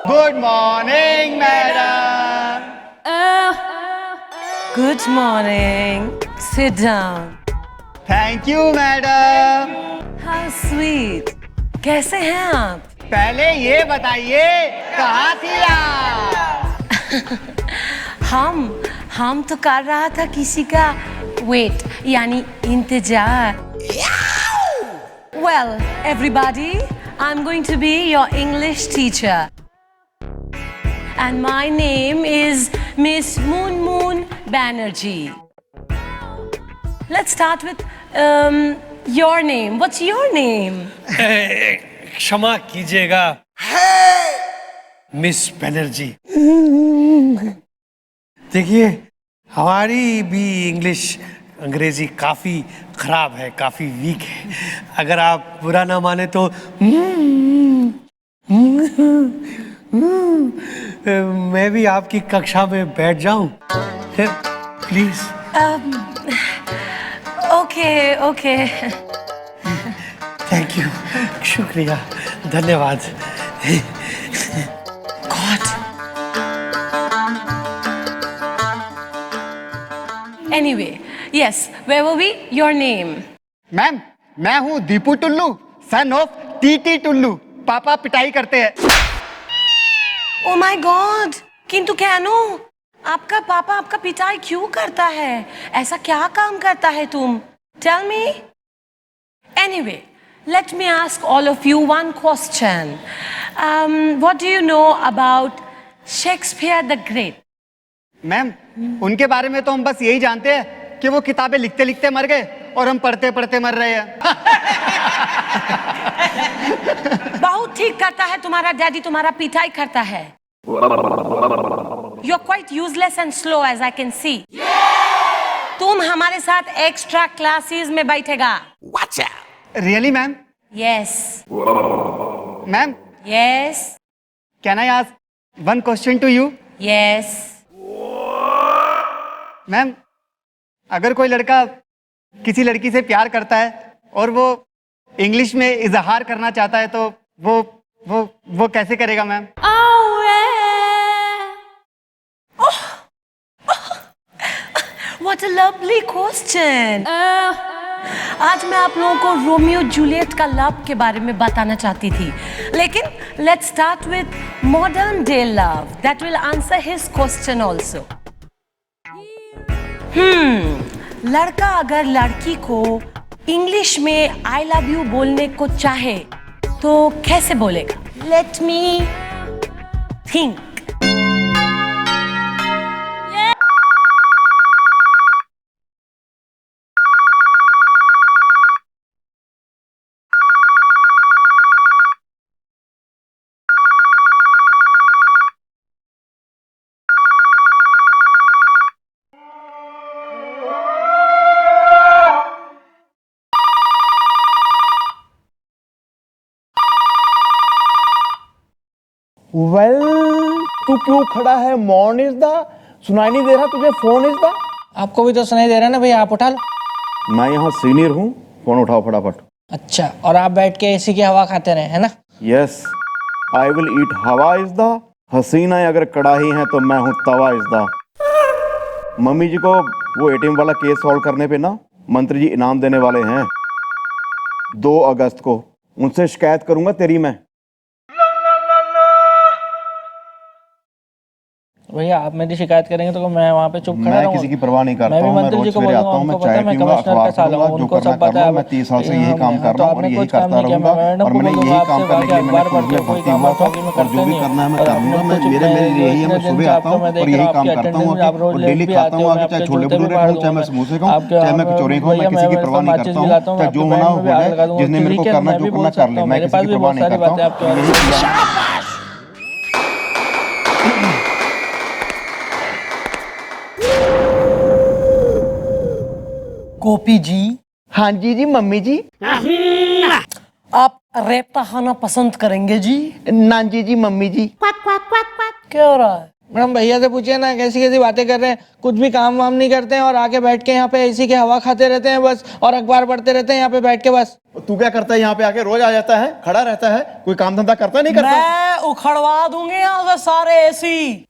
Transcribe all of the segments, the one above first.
Good morning madam. Good morning. Sit down. Thank you madam. How sweet. कैसे हैं आप? पहले ये बताइए कहाँ थी आप? हम तो कर रहा था किसी का वेट यानी इंतजार। Well, everybody, I'm going to be your English teacher. And my name is Miss Moon Banerjee. Let's start with your name. What's your name? क्षमा कीजिएगा मिस बनर्जी। देखिए हमारी भी इंग्लिश अंग्रेजी काफ़ी ख़राब है, काफ़ी वीक है। अगर आप बुरा ना माने तो मैं भी आपकी कक्षा में बैठ जाऊं प्लीज। Okay. थैंक यू, शुक्रिया, धन्यवाद। God. Anyway, yes, where were we? Your name. Ma'am, मैं हूँ Deepu Tullu, son of TT Tullu. पापा पिटाई करते हैं। Oh my God! किंतु कैनो? आपका पापा आपका पिटाई क्यों करता है? ऐसा क्या काम करता है तुम? Tell me. Anyway, let me ask all of you one question. What do you know about Shakespeare the Great? Ma'am, उनके बारे में तो हम बस यही जानते हैं कि वो किताबें लिखते लिखते मर गए और हम पढ़ते पढ़ते मर रहे हैं। बहुत ठीक करता है तुम्हारा डैडी, तुम्हारा पिटाई करता है। You're quite useless and slow as I can see. तुम हमारे साथ एक्स्ट्रा क्लासेस में बैठेगा। Watch out! Really ma'am? Yes. Ma'am, Yes. Can I ask one question to you? Yes. Ma'am, अगर कोई लड़का किसी लड़की से प्यार करता है और वो इंग्लिश में इजहार करना चाहता है तो वो कैसे करेगा ma'am? What a lovely question. आज मैं आप लोगों को रोमियो जूलियट का लव के बारे में बताना चाहती थी, लेकिन let's start with modern day love. That will answer his question also. लड़का अगर लड़की को इंग्लिश में I love you बोलने को चाहे तो कैसे बोलेगा? Let me think. वेल तू क्यों खड़ा है? मॉर्न इज द सुनाई नहीं दे रहा तुझे? Phone is the. आपको भी तो सुनाई दे रहा है ना भैया, आप उठा लो। मैं यहाँ सीनियर हूँ, फोन उठाओ फटाफट। अच्छा, और आप बैठ के एसी की हवा खाते रहे है ना? यस, आई विल ईट हवा इज द। हसीना अगर कड़ाही है तो मैं हूँ तवा इज द। मम्मी जी को वो एटीएम वाला केस सॉल्व करने पे ना मंत्री जी इनाम देने वाले हैं 2 अगस्त को। उनसे शिकायत करूंगा तेरी मैं। भैया आप मेरी शिकायत करेंगे तो मैं वहाँ पे चुप खड़ा मैं रहूंगा? किसी की परवाह नहीं करता मैं भी हूँ। मैं मंत्री रोज जी को सवेरे आता बोलूंगा, हूँ, मैं उनको चाय पता है मैं पीऊंगा, कमिश्नर अखबार का साला पढ़ूंगा, हूँ, जो उनको करना सब कर पता है। लूँ। मैं 30 साल से यही काम कर तो रहा हूँ और आपने यही कुछ काम करता नहीं किया, रहूंगा। मैं मैडम और को मैंने बोलूंगा यही आपसे काम करने के लिए मैंने अखबार पुलिस में पढ़ के कोई भर्ती काम हुआ था होगी मैं और जो करता भी नहीं करना है मैं हूँ। कर लूंगा। मैं मेरे लिए यही है, मैं सुबह आता हूँ और यही काम करता हूँ आके, और डेली खाता हूँ आके, चाहे छोले भटूरे खाऊं, चाहे मैं समोसे खाऊं, चाहे मैं कचौड़ी खाऊं। मैं किसी की परवाह नहीं करता हूँ, चाहे जो होना हो जाए। जिसने मेरे को करना जो करना कर ले, मैं किसी की परवाह नहीं करता हूँ। यही किया। गोपी जी, हाँ जी जी मम्मी जी। आप रैप खाना पसंद करेंगे जी? नान जी जी मम्मी जी। क्या हो रहा है? मैडम भैया से पूछिए ना, कैसी कैसी बातें कर रहे हैं, कुछ भी काम वाम नहीं करते हैं और आके बैठ के यहाँ पे एसी की हवा खाते रहते हैं बस, और अखबार पढ़ते रहते हैं यहाँ पे बैठ के बस। तू क्या करता है यहाँ पे आके? रोज आ जाता है, खड़ा रहता है, कोई काम धंधा करता नहीं करता? मैं उखड़वा दूंगी यहाँ से सारे एसी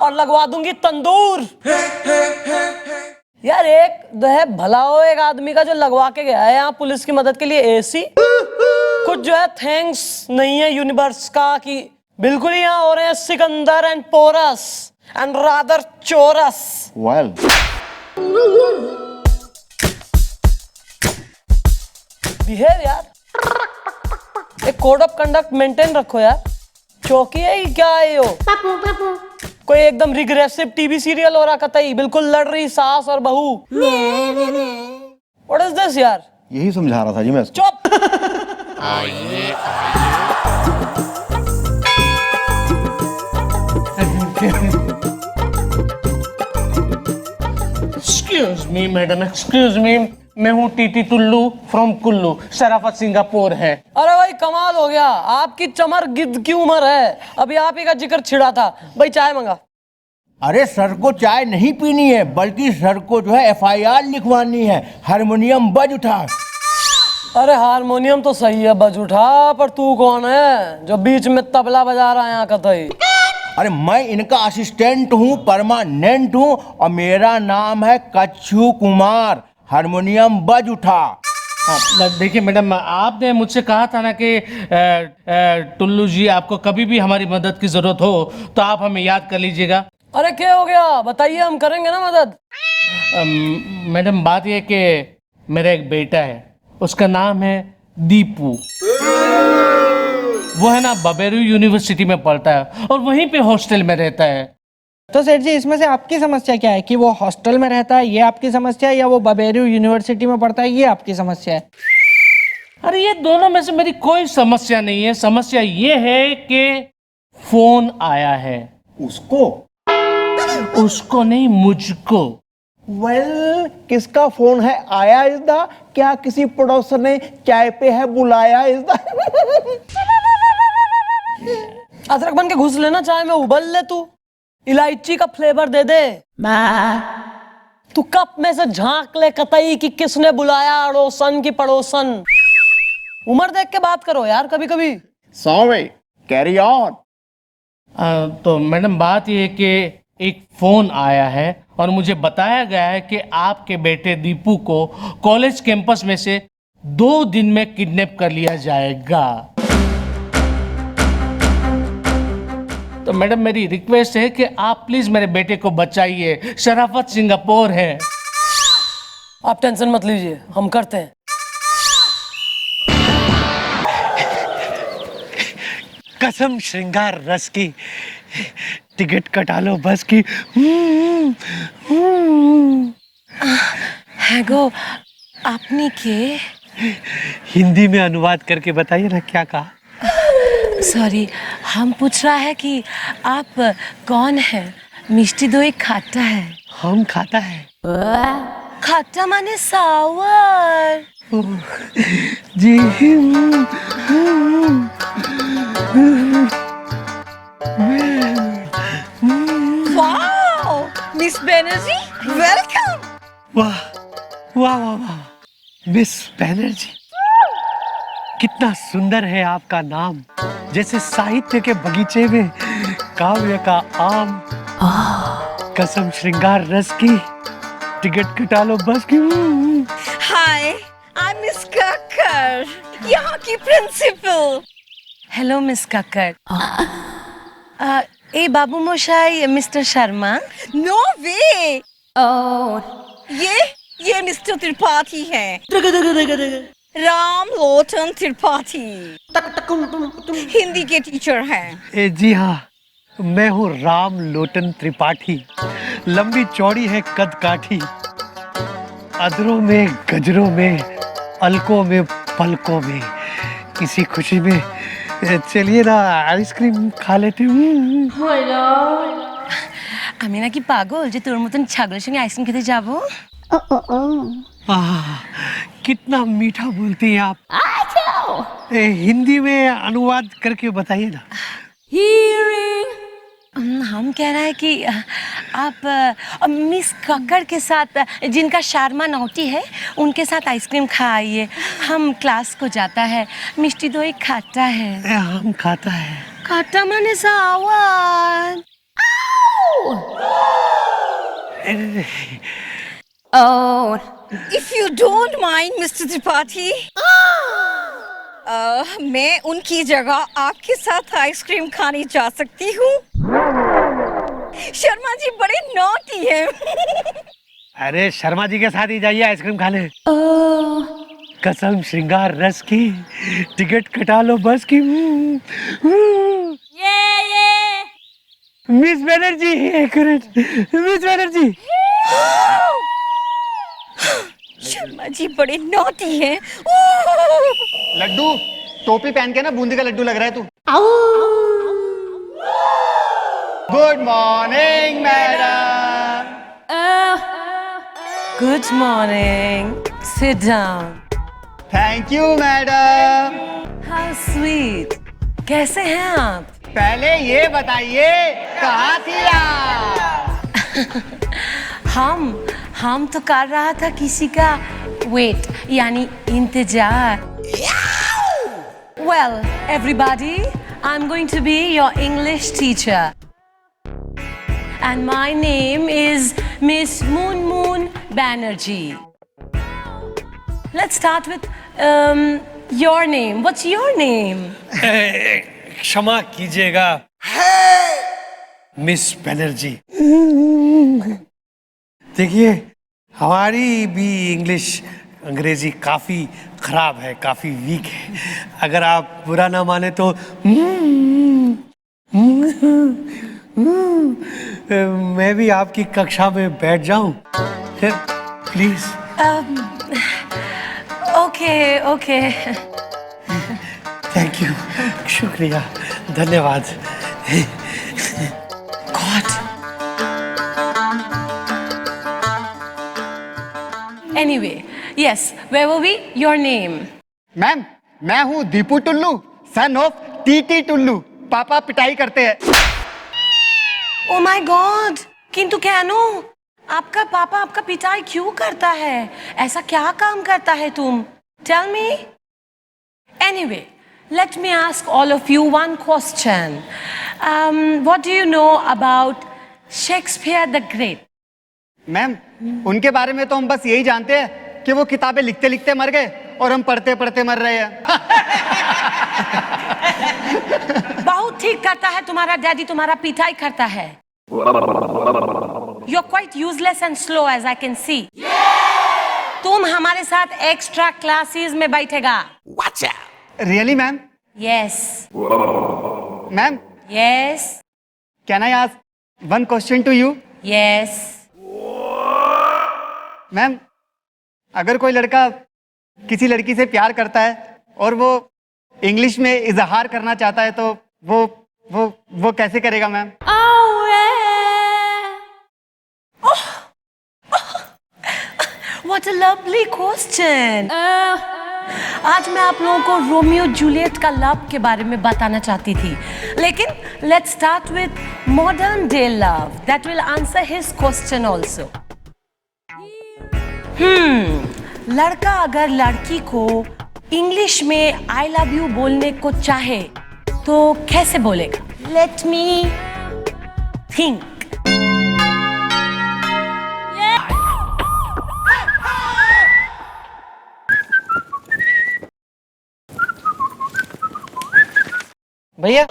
और लगवा दूंगी तंदूर। यार एक जो है भला हो एक आदमी का जो लगवा के गया है यहाँ पुलिस की मदद के लिए एसी, कुछ जो है थैंक्स नहीं है यूनिवर्स का कि बिल्कुल ही यहाँ हो रहे हैं Sikandar and Porus and rather चोरस। वेल, बिहेव यार, एक कोड ऑफ कंडक्ट मेंटेन रखो यार। चौकी है कि क्या है यो? कोई एकदम रिग्रेसिव टीवी सीरियल हो रहा कतई, बिल्कुल लड़ रही सास और बहू। व्हाट इज दिस यार? यही समझा रहा था जी मैं इसको। चुप। Excuse me madam, excuse me, मैं हूँ TT Tullu from Kullu, Sharafat Singapore है। अरे भाई कमाल हो गया, आपकी चमर गिद्ध की उम्र है, अभी आप ही का जिक्र छिड़ा था। भाई चाय मंगा। अरे सर को चाय नहीं पीनी है, बल्कि सर को जो है एफआईआर लिखवानी है। हारमोनियम बज उठा। अरे हारमोनियम तो सही है बज उठा, पर तू कौन है जो बीच में तबला बजा रहा है यहाँ कतई? अरे मैं इनका असिस्टेंट हूँ, परमानेंट हूँ, और मेरा नाम है कच्छू कुमार। हारमोनियम बज उठा। देखिए मैडम, आपने मुझसे कहा था ना कि टुल्लू जी, आपको कभी भी हमारी मदद की जरूरत हो तो आप हमें याद कर लीजिएगा। अरे क्या हो गया बताइए, हम करेंगे ना मदद। मैडम बात यह कि मेरा एक बेटा है, उसका नाम है दीपू। वो है ना बबेरू यूनिवर्सिटी में पढ़ता है और वहीं पे हॉस्टल में रहता है। तो सेठ जी, इसमें से आपकी समस्या क्या है? कि वो हॉस्टल में रहता है ये आपकी समस्या है, या वो बबेरू यूनिवर्सिटी में पढ़ता है ये आपकी समस्या है? अरे ये दोनों में से मेरी कोई समस्या नहीं है। समस्या ये है कि फोन आया है। उसको नहीं, मुझको। वेल, किसका फोन है आया इस दा? क्या किसी पड़ोसन ने चाय पे है बुलाया इस दा? अदरक बन के घुस लेना चाय में, उबल ले तू, इलायची का फ्लेवर दे दे। तू कप में से झांक ले कतई कि किसने बुलाया, अड़ोसन की पड़ोसन। उम्र देख के बात करो यार कभी कभी। Sorry, carry on. तो मैडम बात ये है कि एक फोन आया है और मुझे बताया गया है कि आपके बेटे दीपू को कॉलेज कैंपस में से 2 दिन में किडनैप कर लिया जाएगा। तो मैडम मेरी रिक्वेस्ट है कि आप प्लीज मेरे बेटे को बचाइए। शराफत सिंगापुर है। आप टेंशन मत लीजिए, हम करते हैं। कसम श्रृंगार रस की, टिकट कटा लो बस की। हैगो आपने के हिंदी में अनुवाद करके बताइए ना क्या कहा। सॉरी, हम पूछ रहा है कि आप कौन है? मिष्टी दोई खाता है। हम खाता है खाता माने सावर। जी। Wow, miss Banerjee, welcome. वाह वाह वाह वाह, मिस बैनर्जी, कितना सुंदर है आपका नाम। जैसे साहित्य के बगीचे में काव्य का आम। कसम श्रृंगार रस की, टिकट कटा लो बस की। Hi, I am miss Kakkar, यहाँ की प्रिंसिपल। Hello miss Kakkar. ए बाबू मोशाई मिस्टर शर्मा। No way. ये मिस्टर त्रिपाठी हैं। राम लोटन त्रिपाठी, हिंदी के टीचर हैं। जी हाँ, मैं हूँ राम लोटन त्रिपाठी। लंबी चौड़ी है कद काठी, अदरों में गजरों में अलकों में पलकों में। इसी खुशी में चलिए ना आइसक्रीम खा लेते हूँ। আমি নাকি পাগল যে তোর মতন ছাগলের সঙ্গে আইসক্রিম খেতে যাবো। कितना मीठा बोलती हैं आप। हिंदी में अनुवाद करके बताइए ना। हम कह रहे हैं कि आप मिस कक्कड़ के साथ, जिनका शर्मा नौटी है, उनके साथ आइसक्रीम खाइए। हम क्लास को जाता है, मिष्टी दोई खाता है। हम खाता है। खाता माने सावन। Oh, if you don't mind, Mr. Tripathi, मैं उनकी जगह आपके साथ आइसक्रीम खाने जा सकती हूँ। शर्मा जी बड़े नॉटी हैं। अरे शर्मा जी के साथ ही जाइए आइसक्रीम खाने। कसम श्रृंगार रस की, टिकट कटा लो बस की। मिस बनर्जी, एक मिनट। मिस बनर्जी। शर्मा जी बड़े नॉटी हैं। लड्डू, टोपी पहन के ना बूंदी का लड्डू लग रहा है तू। Good morning madam. Good morning, sit down. Thank you madam. How sweet. कैसे हैं आप? पहले ये बताइए कहाँ थी आप? हम तो कर रहा था किसी का वेट, यानी इंतजार। Well, everybody, I'm going to be your English teacher. And my name is Miss Moon Banerjee. Let's start with your name. What's your name? क्षमा कीजिएगा मिस बनर्जी। देखिए, हमारी भी इंग्लिश, अंग्रेजी काफ़ी ख़राब है, काफ़ी वीक है। अगर आप बुरा ना माने तो मैं भी आपकी कक्षा में बैठ जाऊं प्लीज। Okay. थैंक यू, शुक्रिया, धन्यवाद। God. Anyway, yes, where were we? Your name. Ma'am, मैं हूँ Deepu Tullu, son of TT Tullu. पापा पिटाई करते हैं। Oh my God! किंतु कैनो, आपका पापा आपका पिटाई क्यों करता है? ऐसा क्या काम करता है तुम? Tell me. Anyway, let me ask all of you one question. What do you know about Shakespeare the Great? Ma'am, उनके बारे में तो हम बस यही जानते हैं कि वो किताबें लिखते लिखते मर गए और हम पढ़ते पढ़ते मर रहे हैं। बहुत ठीक करता है तुम्हारा डैडी, तुम्हारा पिटाई करता है। You're quite useless and slow as I can see. तुम हमारे साथ एक्स्ट्रा क्लासेस में बैठेगा। Really ma'am? Yes. Ma'am, Yes. Can I ask one question to you? Yes. Ma'am, अगर कोई लड़का किसी लड़की से प्यार करता है और वो इंग्लिश में इजहार करना चाहता है तो वो कैसे करेगा ma'am? What a lovely question. आज मैं आप लोगों को रोमियो जूलियट का लव के बारे में बताना चाहती थी, लेकिन let's start with modern day love. That will answer his question also. लड़का अगर लड़की को इंग्लिश में I love you बोलने को चाहे तो कैसे बोलेगा? Let me think. भैया,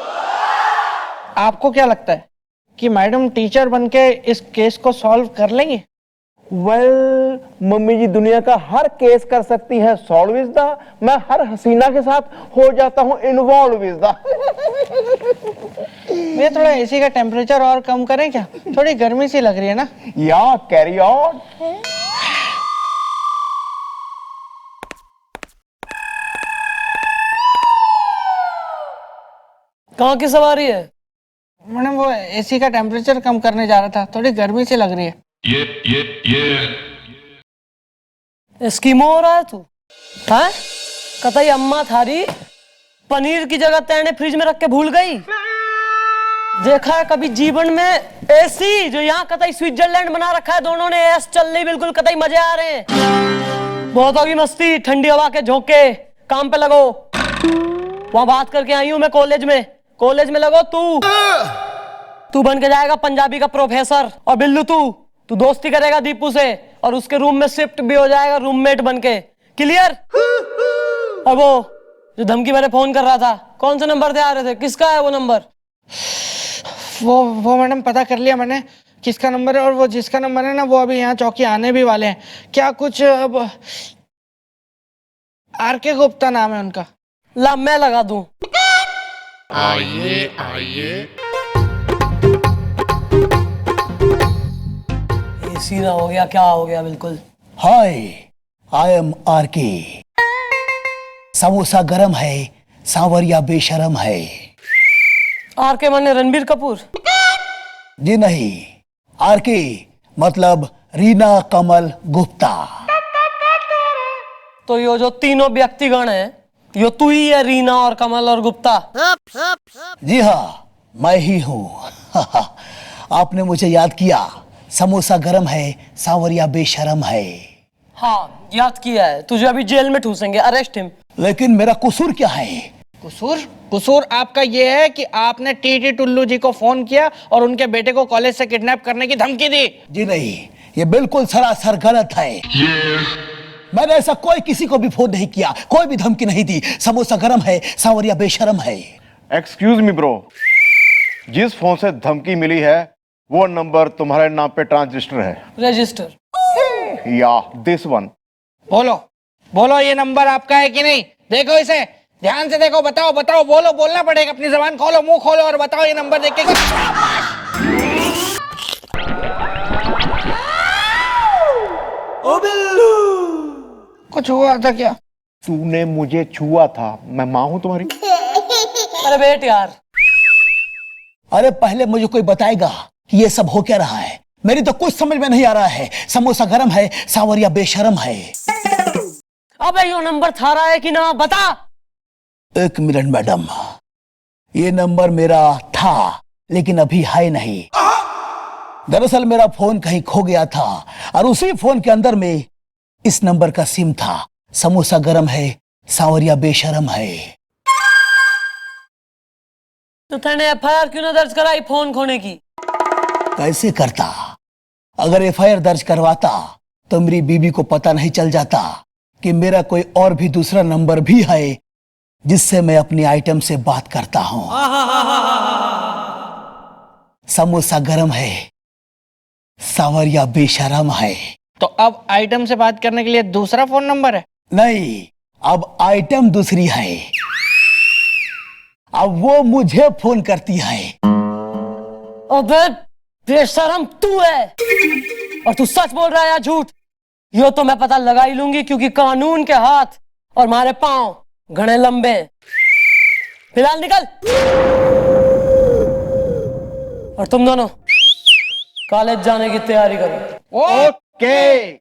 आपको क्या लगता है कि मैडम टीचर बनके इस केस को सॉल्व कर लेंगी? वेल, मम्मी जी दुनिया का हर केस कर सकती है सॉल्व इज द। मैं हर हसीना के साथ हो जाता हूँ इन्वॉल्व इज द। भैया, थोड़ा एसी का टेम्परेचर और कम करें क्या? थोड़ी गर्मी सी लग रही है ना। या कैरी ऑन। कहाँ की सवारी है? मैडम, वो एसी का टेम्परेचर कम करने जा रहा था, थोड़ी गर्मी सी लग रही है। एस्किमो हो रहा है तू? हैं? कतई अम्मा थारी पनीर की जगह तेने फ्रिज में रख के भूल गई। देखा है कभी जीवन में ऐसी जो यहाँ कतई स्विट्जरलैंड बना रखा है, दोनों ने ऐस चल रही, बिल्कुल कतई मजे आ रहे हैं। बहुत होगी मस्ती, ठंडी हवा के झोंके, काम पे लगो। वहां बात करके आई हूं मैं कॉलेज में लगो। तू बन के जाएगा पंजाबी का प्रोफेसर, और बिल्लू तू दोस्ती करेगा दीपू से और उसके रूम में शिफ्ट भी हो जाएगा रूममेट बन के। क्लियर? और वो जो धमकी मेरे फोन कर रहा था, कौन से नंबर से आ रहे थे, किसका है वो नंबर? वो मैडम पता कर लिया मैंने किसका नंबर है, और वो जिसका नंबर है ना वो अभी यहाँ चौकी आने भी वाले हैं। क्या कुछ अब आर.के. गुप्ता नाम है उनका। ला मैं लगा दूं। एसी ना हो गया, क्या हो गया बिल्कुल। हाय, आई एम आर.के. समोसा गरम है, सांवरिया बेशरम है। आर.के. माने रणबीर कपूर? जी नहीं, आर.के. मतलब रीना कमल गुप्ता। तो यो जो तीनों व्यक्तिगण है, यो तू ही है, रीना और कमल और गुप्ता? जी हाँ, मैं ही हूँ। आपने मुझे याद किया। समोसा गरम है, सांवरिया बेशरम है। हाँ याद किया है। तुझे अभी जेल में ठूसेंगे, अरेस्ट हिम। लेकिन मेरा कसूर क्या है? कसूर आपका ये है कि आपने टीटी टुल्लू जी को फोन किया और उनके बेटे को कॉलेज से किडनैप करने की धमकी दी। जी नहीं, ये बिल्कुल सरासर गलत है। मैंने ऐसा कोई किसी को भी फोन नहीं किया, कोई भी धमकी नहीं दी। समोसा गरम है, सांवरिया बेशरम है। एक्सक्यूज मी ब्रो, जिस फोन से धमकी मिली है वो नंबर तुम्हारे नाम पे ट्रांजिस्टर है? रजिस्टर। या दिस वन? बोलो ये नंबर आपका है कि नहीं? देखो इसे ध्यान से देखो, बताओ बोलो, बोलना पड़ेगा, अपनी जबान खोलो, मुंह खोलो और बताओ ये नंबर देख के। ओ बिल्लू, कुछ हुआ था क्या? तूने मुझे छुआ था, मैं माँ हूं तुम्हारी? अरे बेट यार। अरे पहले मुझे कोई बताएगा कि ये सब हो क्या रहा है? मेरी तो कुछ समझ में नहीं आ रहा है। समोसा गरम है, सांवरिया बेशरम है। अबे यो नंबर थारा है कि ना, बता। एक मिनट मैडम, ये नंबर मेरा था लेकिन अभी है नहीं। दरअसल मेरा फोन कहीं खो गया था और उसी फोन के अंदर में इस नंबर का सिम था। समोसा गरम है, सांवरिया बेशरम है। तो तूने एफआईआर क्यों ना दर्ज कराई फोन खोने की? कैसे करता? अगर एफआईआर दर्ज करवाता तो मेरी बीबी को पता नहीं चल जाता कि मेरा कोई और भी दूसरा नंबर भी है जिससे मैं अपनी आइटम से बात करता हूं। समोसा गरम है, सांवरिया बेशरम है। तो अब आइटम से बात करने के लिए दूसरा फोन नंबर है? नहीं, अब आइटम दूसरी है। अब वो मुझे फोन करती है। अबे बेशरम तू है, और तू सच बोल रहा है या झूठ? यो तो मैं पता लगा ही लूंगी, क्योंकि कानून के हाथ और हमारे पांव घने लंबे। फिलहाल निकल, और तुम दोनों कॉलेज जाने की तैयारी करो। ओके।